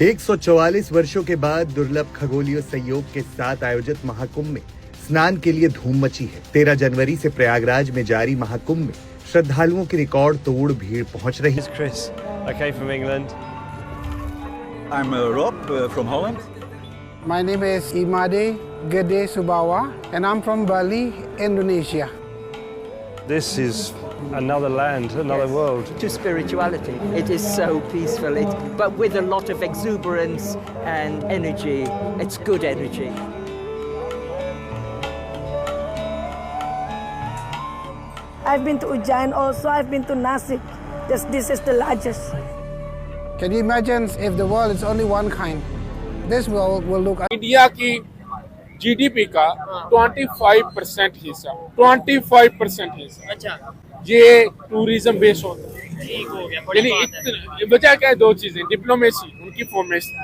144 वर्षों के बाद दुर्लभ खगोलीय संयोग के साथ आयोजित महाकुंभ में स्नान के लिए धूम मची है। 13 जनवरी से प्रयागराज में जारी महाकुंभ में श्रद्धालुओं की रिकॉर्ड तोड़ भीड़ पहुंच रही है। Chris, I came from England. I'm Rob from Holland. My name is Imade Gede Subawa and I'm from Bali, Indonesia. This is another land, another world. To spirituality. It is so peaceful, but with a lot of exuberance and energy. It's good energy. I've been to Ujjain also, I've been to Nasik. This is the largest. Can you imagine if the world is only one kind? This world will look. India की GDP का 25% हिस्सा 25% हिस्सा अच्छा ये tourism base होता है। ठीक हो गया, यानी बड़ी बात है। बचा क्या है, दो चीजें, डिप्लोमेसी, उनकी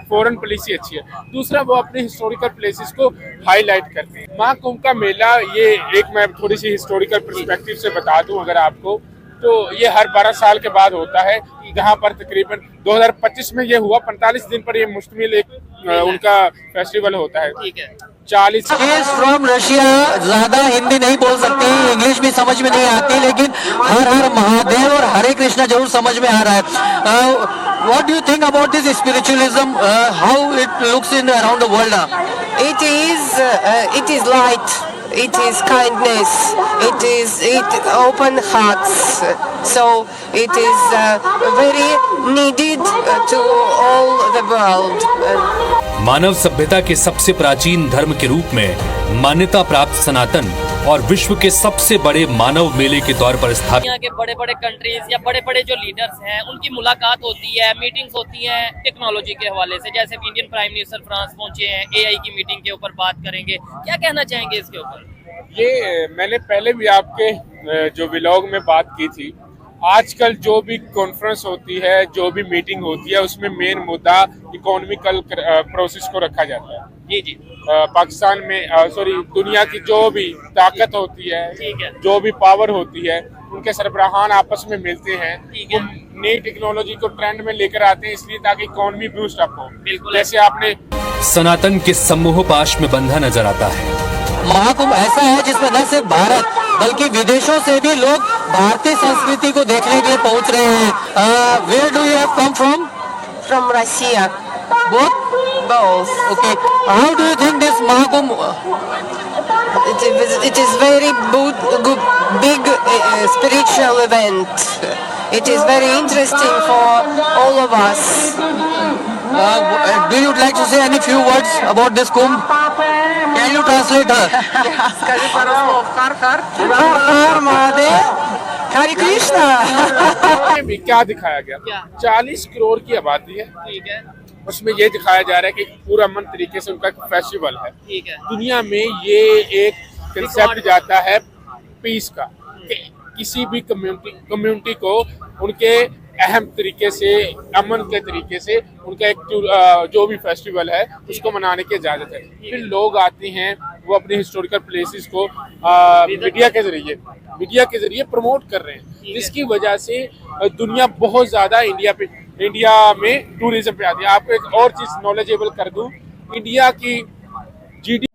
फॉरेन पॉलिसी अच्छी है, दूसरा वो अपने हिस्टोरिकल प्लेसेस को हाईलाइट करते हैं। महाकुंभ का मेला ये एक मैं थोड़ी सी हिस्टोरिकल पर्सपेक्टिव से बता दूं अगर आपको, तो ये हर 12 साल के बाद होता है, जहाँ पर तकरीबन 2025 में ये हुआ, 45 दिन पर ये मुश्तमिल एक उनका फेस्टिवल होता है। ठीक है 40 फ्रॉम रशिया, ज्यादा हिंदी नहीं बोल सकती, इंग्लिश भी समझ में नहीं आती, लेकिन हर हर महादेव और हरे कृष्णा जरूर समझ में आ रहा है। What do you think about this spiritualism, how it looks in around the world? It is light, it is kindness, it open hearts, so it is very needed to all the world. मानव सभ्यता के सबसे प्राचीन धर्म के रूप में मान्यता प्राप्त सनातन और विश्व के सबसे बड़े मानव मेले के तौर पर स्थापित दुनिया के बड़े बड़े कंट्रीज या बड़े बड़े जो लीडर्स हैं उनकी मुलाकात होती है, मीटिंग्स होती हैं टेक्नोलॉजी के हवाले से, जैसे इंडियन प्राइम मिनिस्टर फ्रांस पहुंचे हैं, एआई की मीटिंग के ऊपर बात करेंगे, क्या कहना चाहेंगे इसके ऊपर? ये मैंने पहले भी आपके जो व्लॉग में बात की थी, आजकल जो भी कॉन्फ्रेंस होती है, जो भी मीटिंग होती है, उसमें मेन मुद्दा इकोनॉमिकल प्रोसेस को रखा जाता है। जी जी पाकिस्तान में दुनिया की जो भी ताकत होती है, ठीक है, जो भी पावर होती है, उनके सरबराहान आपस में मिलते हैं, ठीक है, नई टेक्नोलॉजी को ट्रेंड में लेकर आते हैं, इसलिए ताकि इकोनॉमी बूस्ट अप हो। बिल्कुल जैसे आपने सनातन के समूह पाश में बंधा नजर आता है। महाकुंभ ऐसा है जिसमें न सिर्फ भारत बल्कि विदेशों से भी लोग भारतीय संस्कृति को देखने के लिए पहुंच रहे हैं। Where do you have come from? From Russia. Both. Okay. How do you think this Mahakumbh? It is very big spiritual event. It is very interesting for all of us. Do you like to say any few words about this Kumbh? Can you translate her? Скажи пару слов. Har Mahadev. Hare Krishna. भी क्या दिखाया गया? क्या? 40 करोड़ की आबादी है, ठीक है उसमें ये दिखाया जा रहा है कि पूरा अमन तरीके से उनका फेस्टिवल है। ठीक है दुनिया में ये एक कंसेप्ट जाता है पीस का, कि किसी भी कम्युनिटी को उनके अहम तरीके से, अमन के तरीके से उनका एक जो भी फेस्टिवल है उसको मनाने की इजाजत है। फिर लोग आते हैं, वो अपने हिस्टोरिकल प्लेसेस को मीडिया के जरिए प्रमोट कर रहे हैं, जिसकी वजह से दुनिया बहुत ज्यादा इंडिया में टूरिज्म पे आती है। आपको एक और चीज नॉलेजेबल कर दूं, इंडिया की GD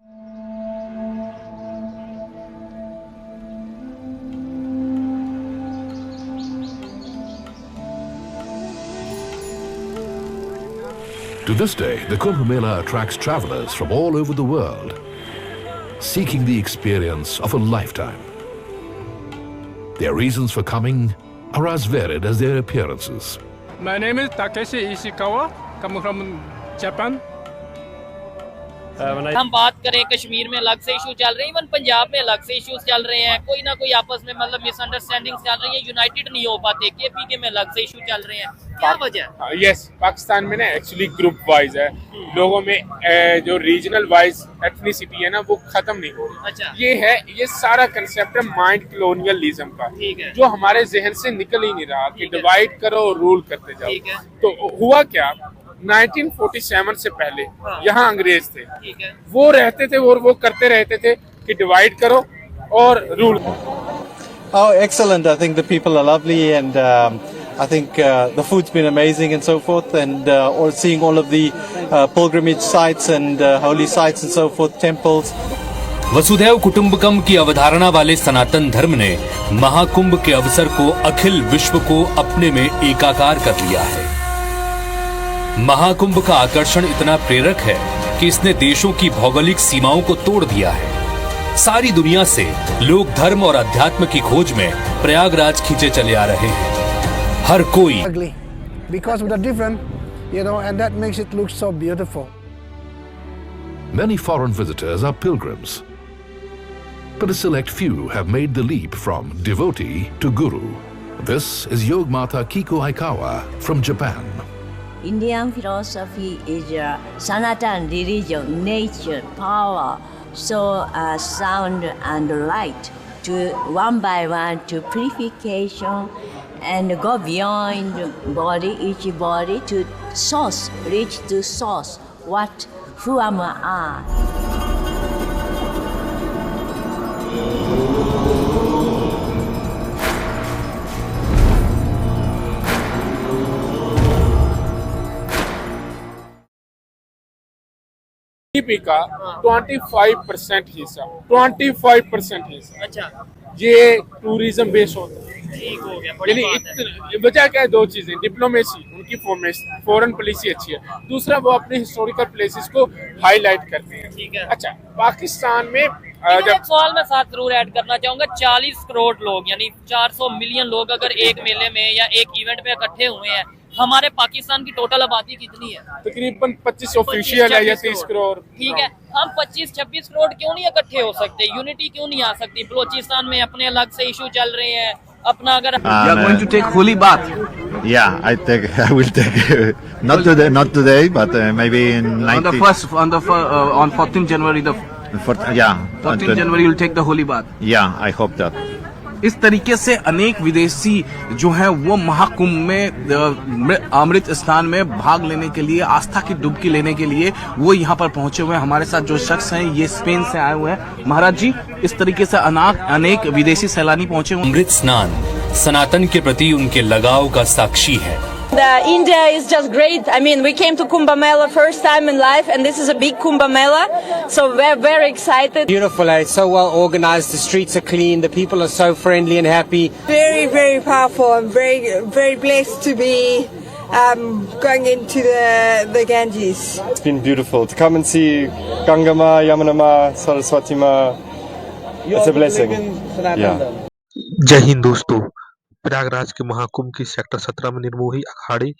To this day, the Kumbh Mela attracts travelers from all over the world, seeking the experience of a lifetime. Their reasons for coming are as varied as their appearances. My name is Takeshi Ishikawa, coming from Japan. हम बात करें, कश्मीर में अलग से issue चल रहे हैं, even Punjab में अलग से इश्यूज चल रहे हैं, कोई ना कोई आपस में मतलब मिसअंडरस्टैंडिंग चल रही है, यूनाइटेड नहीं हो पाते, केपीके में अलग से इशू चल रहे हैं, क्या वजह? यस, पाकिस्तान में ना एक्चुअली ग्रुप वाइज है, लोगों में जो रीजनल वाइज एथनिसिटी है ना वो खत्म नहीं हो रही। अच्छा। ये सारा कंसेप्ट है माइंड कॉलोनियलिज्म का, ठीक है, जो हमारे जहन से निकल ही नहीं रहा कि डिवाइड करो और रूल करते जाओ। ठीक है। तो हुआ क्या, 1947 से पहले यहाँ अंग्रेज थे, ठीक है, वो रहते थे और वो करते रहते थे कि डिवाइड करो और rule. Oh, excellent. I think the people are lovely and I think the food's been amazing and so forth, and or seeing all of the pilgrimage sites and holy sites and so forth, temples. वसुधैव कुटुंबकम की अवधारणा वाले सनातन धर्म ने महाकुंभ के अवसर को अखिल विश्व को अपने में एकाकार कर लिया है। महाकुंभ का आकर्षण इतना प्रेरक है कि इसने देशों की भौगोलिक सीमाओं को तोड़ दिया है। सारी दुनिया से लोग धर्म और अध्यात्म की खोज में प्रयागराज खींचे चले आ रहे हैं। हर कोई because of the different, and that makes it look so beautiful. Many foreign visitors are pilgrims, but a select few have made the leap from devotee to guru. This is Yogmata Kiko Aikawa from Japan. Indian philosophy is Sanatan religion, nature, power, so sound and light, to one by one to purification and go beyond body, each body to source, reach to source. Who am I? GDP का 25% हिस्सा 25% हिस्सा अच्छा ये tourism base होता है। ठीक हो गया, यानी वजह क्या है, दो चीजें, डिप्लोमेसी, उनकी फॉरेन पॉलिसी अच्छी है, दूसरा वो अपने हिस्टोरिकल प्लेसेस को हाईलाइट करते हैं। ठीक है। अच्छा, पाकिस्तान में एक सवाल मैं साथ जरूर ऐड करना चाहूंगा, 40 करोड़ लोग यानी 400 मिलियन लोग अगर एक मेले में या एक इवेंट पे इकट्ठे हुए हैं, हमारे पाकिस्तान की टोटल आबादी कितनी है? तकरीबन 25 ऑफिशियल है या 30 करोड़। ठीक है, हम 25-26 करोड़ क्यों नहीं इकट्ठे हो सकते? यूनिटी क्यों नहीं आ सकती? बलोचिस्तान में अपने अलग से इशू चल रहे हैं, अपना अगर You are going to take holy bath? Yeah, I will take not today, but maybe in 19. On 14th January yeah. 14th January you'll take the holy bath. Yeah, I hope that. इस तरीके से अनेक विदेशी जो हैं वो महाकुंभ में अमृत स्नान में भाग लेने के लिए, आस्था की डुबकी लेने के लिए वो यहाँ पर पहुंचे हुए हैं। हमारे साथ जो शख्स हैं ये स्पेन से आए हुए हैं। महाराज जी, इस तरीके से अनेक विदेशी सैलानी पहुंचे हुए। अमृत स्नान सनातन के प्रति उनके लगाव का साक्षी है। India is just great. I mean, we came to Kumbh Mela first time in life, and this is a big Kumbh Mela, so we're very excited. Beautiful, it's so well organized. The streets are clean. The people are so friendly and happy. Very, very powerful. I'm very, very blessed to be going into the Ganges. It's been beautiful to come and see Ganga Ma, Yamuna Ma, Saraswati Ma. It's a blessing. Yeah. जय हिंद दोस्तों, प्रयागराज के महाकुंभ की sector 17 में निर्मोही अखाड़े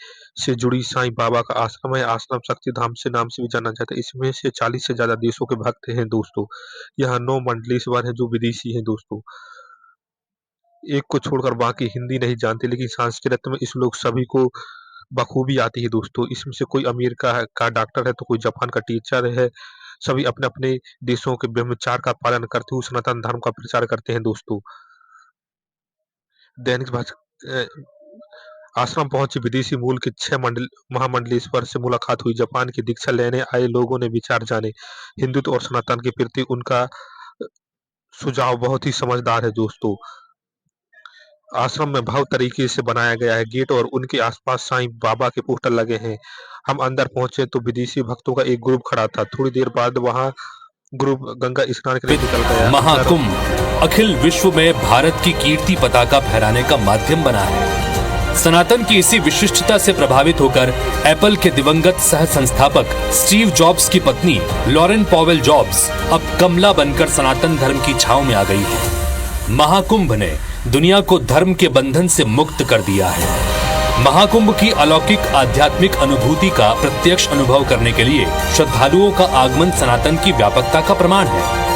से जुड़ी साईं बाबा का आश्रम है। आश्रम शक्ति धाम से नाम से भी जाना जाता है। इसमें से 40 से ज्यादा देशों के भक्त हैं दोस्तों। यहाँ 9 मंडलेश्वर हैं जो विदेशी हैं दोस्तों। एक को छोड़कर बाकी हिंदी नहीं जानते, लेकिन संस्कृत में इस लोग सभी को बखूबी आती है दोस्तों। इसमें से कोई अमेरिका का डॉक्टर है तो कोई जापान का टीचर है। सभी अपने अपने देशों के ब्रह्मचार का पालन करते हुए सनातन धर्म का प्रचार करते हैं दोस्तों। दैनिक आश्रम पहुंचे विदेशी मूल के 6 महामंडलेश्वर से मुलाकात हुई। जापान की दीक्षा लेने आए लोगों ने विचार जाने। हिंदुत्व और सनातन के प्रति उनका सुझाव बहुत ही समझदार है दोस्तों। आश्रम में भव्य तरीके से बनाया गया है गेट और उनके आसपास साईं बाबा के पोस्टर लगे हैं। हम अंदर पहुंचे तो विदेशी भक्तों का एक ग्रुप खड़ा था। थोड़ी देर बाद वहां ग्रुप गंगा स्नान के लिए निकल गया। महाकुंभ अखिल विश्व में भारत की कीर्ति पताका फहराने का माध्यम बना है। सनातन की इसी विशिष्टता से प्रभावित होकर एप्पल के दिवंगत सह संस्थापक स्टीव जॉब्स की पत्नी लॉरेन पॉवेल जॉब्स अब कमला बनकर सनातन धर्म की छांव में आ गई है। महाकुंभ ने दुनिया को धर्म के बंधन से मुक्त कर दिया है। महाकुंभ की अलौकिक आध्यात्मिक अनुभूति का प्रत्यक्ष अनुभव करने के लिए श्रद्धालुओं का आगमन सनातन की व्यापकता का प्रमाण है।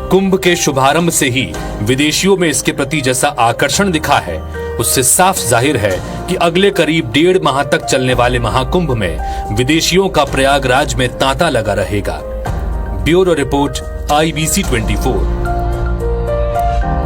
कुंभ के शुभारंभ से ही विदेशियों में इसके प्रति जैसा आकर्षण दिखा है, उससे साफ जाहिर है कि अगले करीब 1.5 माह तक चलने वाले महाकुंभ में विदेशियों का प्रयागराज में तांता लगा रहेगा। Bureau report IBC 24।